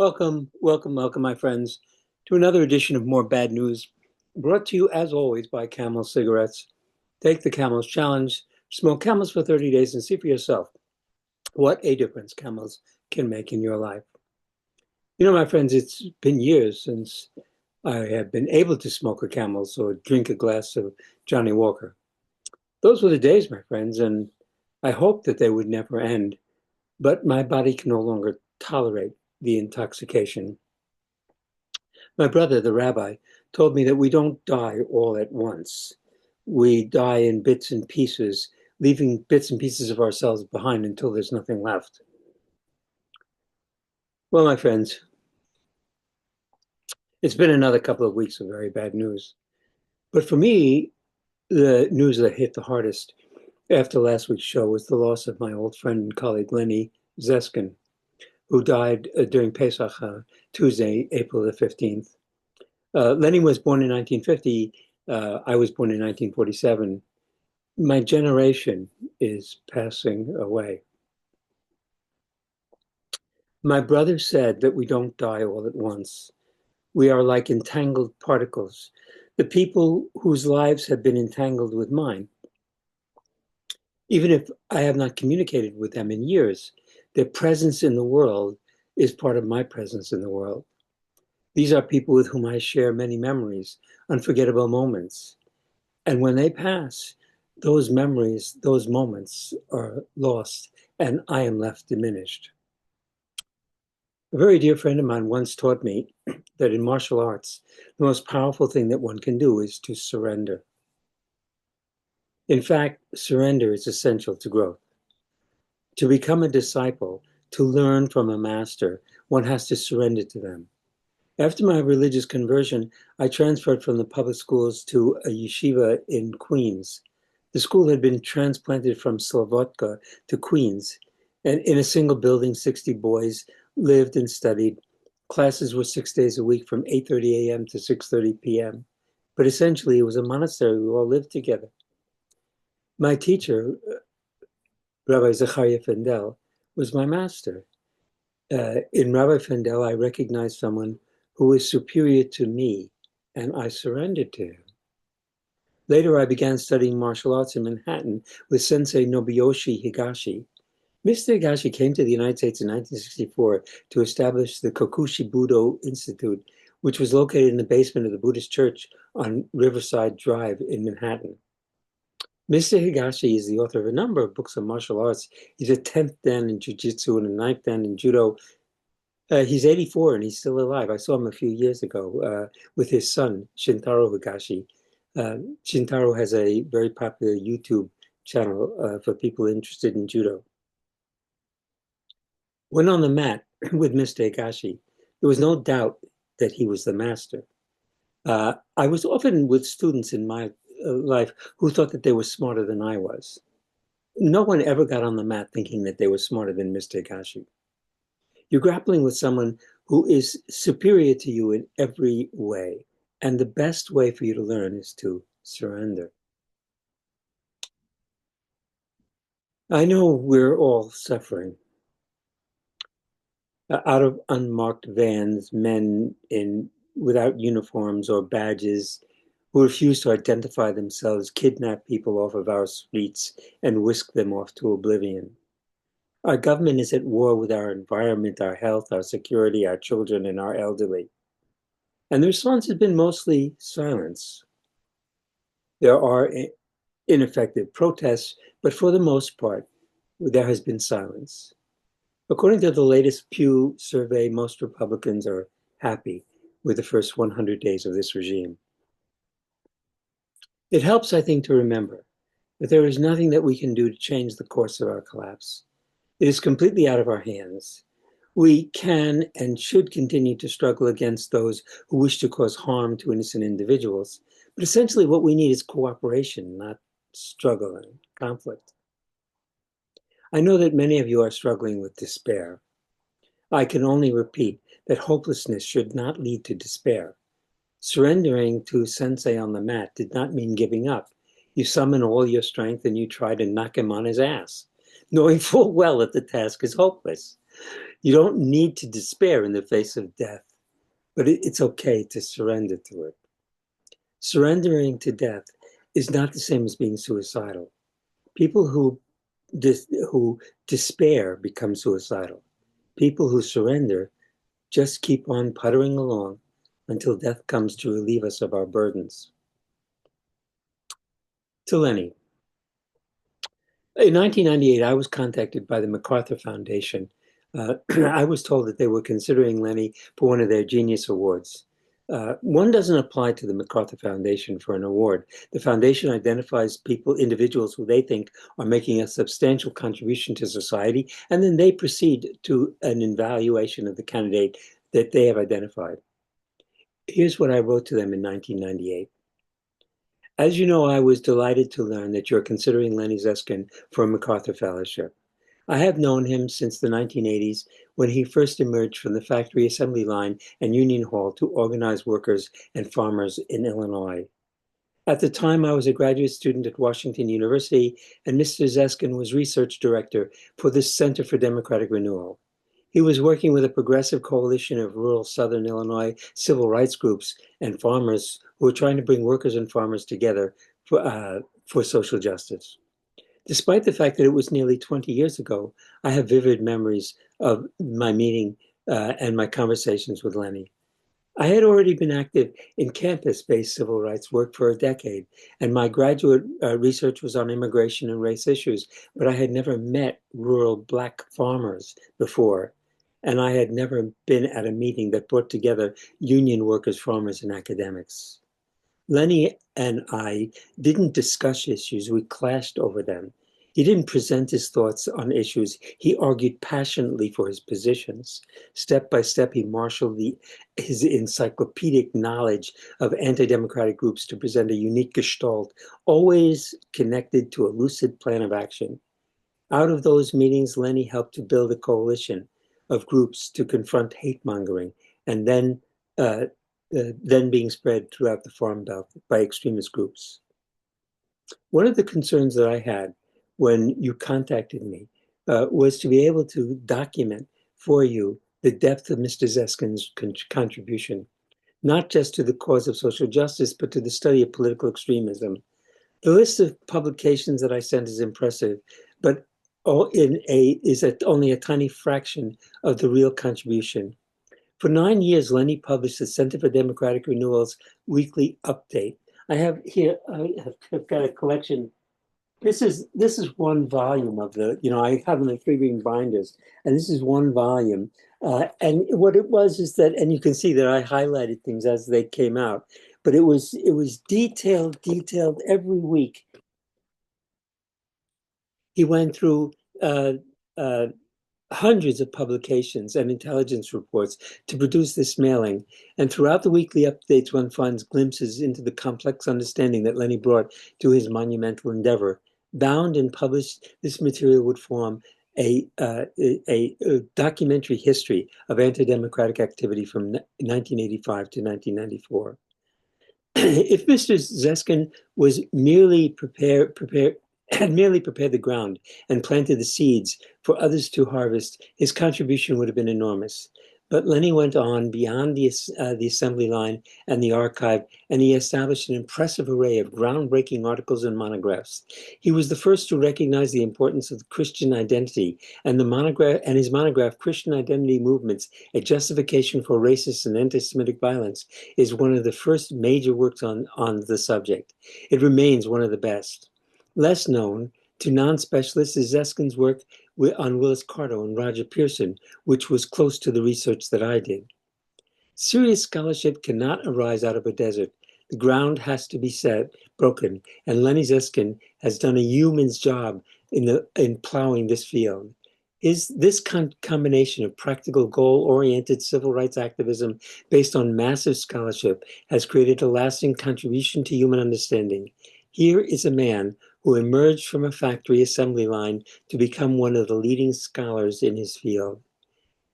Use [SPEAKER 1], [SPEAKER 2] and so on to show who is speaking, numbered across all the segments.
[SPEAKER 1] Welcome, my friends, to another edition of More Bad News, brought to you, as always, by Camel Cigarettes. Take the Camel's Challenge, smoke Camels for 30 days, and see for yourself what a difference Camels can make in your life. You know, my friends, it's been years since I have been able to smoke a Camels or drink a glass of Johnny Walker. Those were the days, my friends, and I hoped that they would never end, but my body can no longer tolerate the intoxication. My brother, the rabbi, told me that we don't die all at once. We die in bits and pieces, leaving bits and pieces of ourselves behind until there's nothing left. Well, my friends, it's been another couple of weeks of very bad news. But for me, the news that hit the hardest after last week's show was the loss of my old friend and colleague, Lenny Zeskind, who died during Pesach, Tuesday, April the 15th. Lenny was born in 1950. I was born in 1947. My generation is passing away. My brother said that we don't die all at once. We are like entangled particles. The people whose lives have been entangled with mine, even if I have not communicated with them in years, their presence in the world is part of my presence in the world. These are people with whom I share many memories, unforgettable moments. And when they pass, those memories, those moments are lost, and I am left diminished. A very dear friend of mine once taught me that in martial arts, the most powerful thing that one can do is to surrender. In fact, surrender is essential to growth. To become a disciple, to learn from a master, one has to surrender to them. After my religious conversion, I transferred from the public schools to a yeshiva in Queens. The school had been transplanted from Slavotka to Queens, and in a single building, 60 boys lived and studied. Classes were 6 days a week from 8:30 a.m. to 6:30 p.m. But essentially, it was a monastery. We all lived together. My teacher, Rabbi Zechariah Fendel, was my master. In Rabbi Fendel, I recognized someone who is superior to me, and I surrendered to him. Later, I began studying martial arts in Manhattan with Sensei Nobuyoshi Higashi. Mr. Higashi came to the United States in 1964 to establish the Kokushi Budo Institute, which was located in the basement of the Buddhist church on Riverside Drive in Manhattan. Mr. Higashi is the author of a number of books on martial arts. He's a 10th Dan in Jiu-Jitsu and a 9th Dan in Judo. He's 84 and he's still alive. I saw him a few years ago with his son, Shintaro Higashi. Shintaro has a very popular YouTube channel for people interested in judo. When on the mat with Mr. Higashi, there was no doubt that he was the master. I was often with students in my life who thought that they were smarter than I was. No one ever got on the mat thinking that they were smarter than Mr. Higashi. You're grappling with someone who is superior to you in every way. And the best way for you to learn is to surrender. I know we're all suffering. Out of unmarked vans, men without uniforms or badges who refuse to identify themselves kidnap people off of our streets and whisk them off to oblivion. Our government is at war with our environment, our health, our security, our children, and our elderly. And the response has been mostly silence. There are ineffective protests, but for the most part, there has been silence. According to the latest Pew survey, most Republicans are happy with the first 100 days of this regime. It helps, I think, to remember that there is nothing that we can do to change the course of our collapse. It is completely out of our hands. We can and should continue to struggle against those who wish to cause harm to innocent individuals. But essentially what we need is cooperation, not struggle and conflict. I know that many of you are struggling with despair. I can only repeat that hopelessness should not lead to despair. Surrendering to Sensei on the mat did not mean giving up. You summon all your strength and you try to knock him on his ass. knowing full well that the task is hopeless. You don't need to despair in the face of death, but it's okay to surrender to it. Surrendering to death is not the same as being suicidal. People who despair become suicidal. People who surrender just keep on puttering along until death comes to relieve us of our burdens. To Lenny. In 1998, I was contacted by the MacArthur Foundation. I was told that they were considering Lenny for one of their Genius Awards. One doesn't apply to the MacArthur Foundation for an award. The foundation identifies individuals who they think are making a substantial contribution to society, and then they proceed to an evaluation of the candidate that they have identified. Here's what I wrote to them in 1998. As you know, I was delighted to learn that you're considering Lenny Zeskind for a MacArthur Fellowship. I have known him since the 1980s when he first emerged from the factory assembly line and Union Hall to organize workers and farmers in Illinois. At the time, I was a graduate student at Washington University, and Mr. Zeskind was research director for the Center for Democratic Renewal. He was working with a progressive coalition of rural Southern Illinois civil rights groups and farmers who were trying to bring workers and farmers together for social justice. Despite the fact that it was nearly 20 years ago, I have vivid memories of my meeting and my conversations with Lenny. I had already been active in campus-based civil rights work for a decade, and my graduate research was on immigration and race issues, but I had never met rural Black farmers before, and I had never been at a meeting that brought together union workers, farmers, and academics. Lenny and I didn't discuss issues, we clashed over them. He didn't present his thoughts on issues, he argued passionately for his positions. Step by step, he marshaled his encyclopedic knowledge of anti-democratic groups to present a unique gestalt, always connected to a lucid plan of action. Out of those meetings, Lenny helped to build a coalition of groups to confront hate mongering and then being spread throughout the Farm Belt by extremist groups. One of the concerns that I had when you contacted me was to be able to document for you the depth of Mr. Zeskind's contribution, not just to the cause of social justice, but to the study of political extremism. The list of publications that I sent is impressive, but only a tiny fraction of the real contribution. For 9 years, Lenny published the Center for Democratic Renewal's weekly update. I have here, I've got a collection. This is one volume of I have them in three-ring binders, and this is one volume. And what it was is that, and you can see that I highlighted things as they came out, but it was detailed every week. He went through uh, uh, hundreds of publications and intelligence reports to produce this mailing. And throughout the weekly updates, one finds glimpses into the complex understanding that Lenny brought to his monumental endeavor. Bound and published, this material would form a documentary history of anti-democratic activity from 1985 to 1994. If Mr. Zeskind was had merely prepared the ground and planted the seeds for others to harvest, his contribution would have been enormous. But Lenny went on beyond the assembly line and the archive, and he established an impressive array of groundbreaking articles and monographs. He was the first to recognize the importance of the Christian identity, and his monograph, Christian Identity Movements, A Justification for Racist and Anti-Semitic Violence, is one of the first major works on the subject. It remains one of the best. Less known to non-specialists is Zeskind's work on Willis Carto and Roger Pearson, which was close to the research that I did. Serious scholarship cannot arise out of a desert. The ground has to be broken, and Lenny Zeskind has done a human's job in plowing this field. This combination of practical, goal-oriented civil rights activism based on massive scholarship has created a lasting contribution to human understanding. Here is a man who emerged from a factory assembly line to become one of the leading scholars in his field.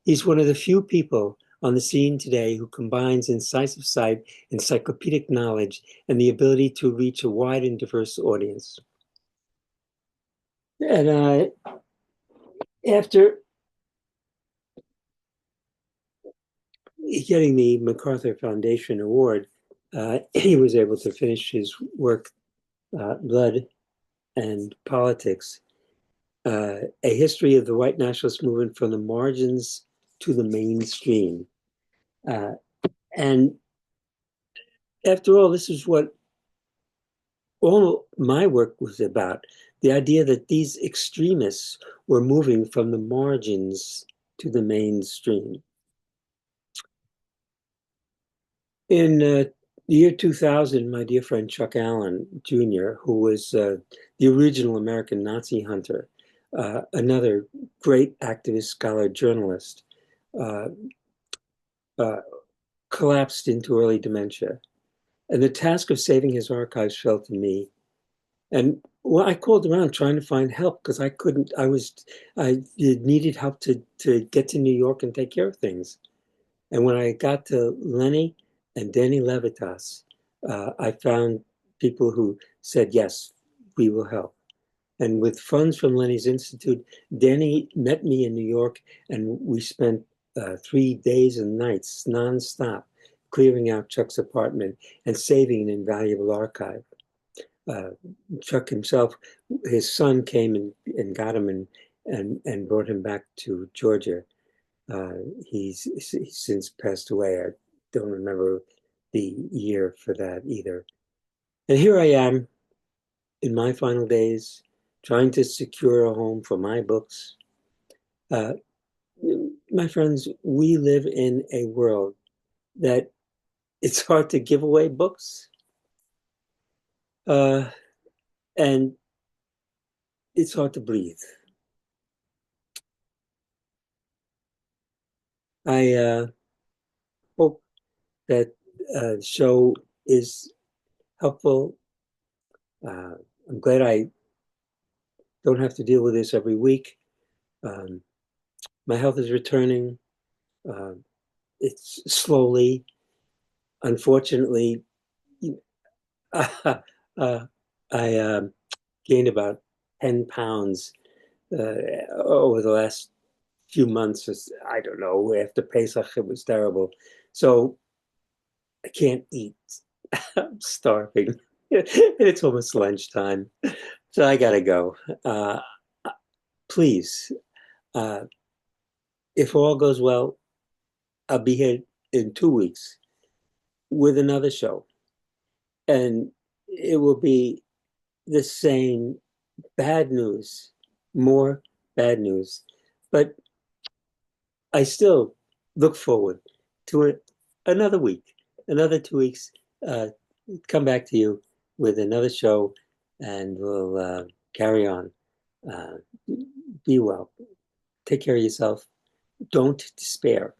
[SPEAKER 1] He's one of the few people on the scene today who combines incisive sight, encyclopedic knowledge, and the ability to reach a wide and diverse audience. And After getting the MacArthur Foundation Award, he was able to finish his work, Blood and Politics, a history of the white nationalist movement from the margins to the mainstream. Uh, and after all, this is what all my work was about, the idea that these extremists were moving from the margins to the mainstream. In the year 2000, my dear friend Chuck Allen Jr., who was the original American Nazi hunter, another great activist, scholar, journalist, uh, uh, collapsed into early dementia. And the task of saving his archives fell to me. And well, I called around trying to find help because I couldn't, I needed help to get to New York and take care of things. And when I got to Lenny and Danny Levitas, I found people who said, yes, we will help. And with funds from Lenny's Institute, Danny met me in New York, and we spent 3 days and nights nonstop clearing out Chuck's apartment and saving an invaluable archive. Uh, Chuck himself, his son came and got him and brought him back to Georgia. Uh, he's since passed away. I don't remember the year for that either. And here I am in my final days, trying to secure a home for my books. Uh, my friends, we live in a world that it's hard to give away books, uh, and it's hard to breathe. I hope that show is helpful. Uh, I'm glad I don't have to deal with this every week. Um, my health is returning. Uh, it's slowly, unfortunately. uh, I gained about 10 pounds over the last few months. I don't know, after Pesach, it was terrible. So I can't eat. I'm starving. It's almost lunchtime. So I gotta go. Please, uh, if all goes well, I'll be here in 2 weeks with another show. And it will be the same bad news, more bad news. But I still look forward to another week, another 2 weeks. Uh, Come back to you with another show, and we'll carry on. Uh, be well. Take care of yourself. Don't despair.